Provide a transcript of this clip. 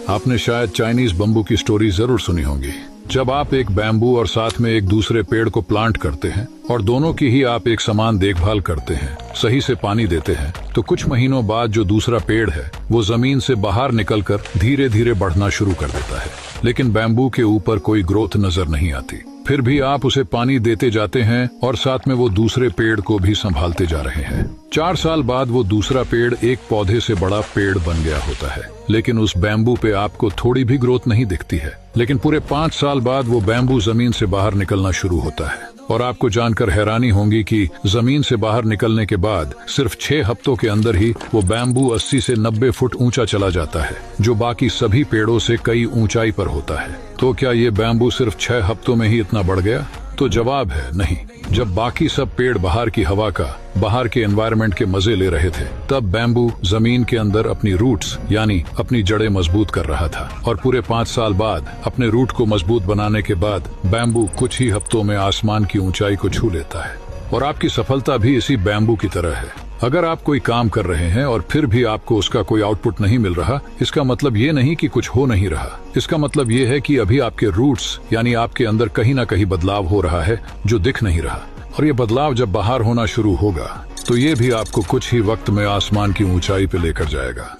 आपने शायद Chinese bamboo की स्टोरी जरूर सुनी होगी। जब आप एक बैम्बू और साथ में एक दूसरे पेड़ को प्लांट करते हैं और दोनों की ही आप एक समान देखभाल करते हैं, सही से पानी देते हैं, तो कुछ महीनों बाद जो दूसरा पेड़ है वो जमीन से बाहर निकलकर धीरे धीरे बढ़ना शुरू कर देता है। लेकिन बैम्बू के ऊपर कोई ग्रोथ नजर नहीं आती। फिर भी आप उसे पानी देते जाते हैं और साथ में वो दूसरे पेड़ को भी संभालते जा रहे हैं। 4 साल बाद वो दूसरा पेड़ एक पौधे से बड़ा पेड़ बन गया होता है, लेकिन उस बैम्बू पे आपको थोड़ी भी ग्रोथ नहीं दिखती है। लेकिन पूरे 5 साल बाद वो बैम्बू जमीन से बाहर निकलना शुरू होता है और आपको जानकर हैरानी होगी कि जमीन से बाहर निकलने के बाद सिर्फ 6 हफ्तों के अंदर ही वो बैम्बू 80 से 90 फुट ऊंचा चला जाता है, जो बाकी सभी पेड़ों से कई ऊंचाई पर होता है। तो क्या ये बैम्बू सिर्फ 6 हफ्तों में ही इतना बढ़ गया? तो जवाब है नहीं। जब बाकी सब पेड़ बाहर की हवा का, बाहर के एनवायरनमेंट के मजे ले रहे थे, तब बैम्बू जमीन के अंदर अपनी रूट्स यानी अपनी जड़ें मजबूत कर रहा था। और पूरे 5 साल बाद अपने रूट को मजबूत बनाने के बाद बैम्बू कुछ ही हफ्तों में आसमान की ऊंचाई को छू लेता है। और आपकी सफलता भी इसी बैम्बू की तरह है। अगर आप कोई काम कर रहे हैं और फिर भी आपको उसका कोई आउटपुट नहीं मिल रहा, इसका मतलब ये नहीं कि कुछ हो नहीं रहा। इसका मतलब ये है कि अभी आपके रूट्स यानी आपके अंदर कहीं ना कहीं बदलाव हो रहा है जो दिख नहीं रहा। और ये बदलाव जब बाहर होना शुरू होगा तो ये भी आपको कुछ ही वक्त में आसमान की ऊंचाई पे लेकर जाएगा।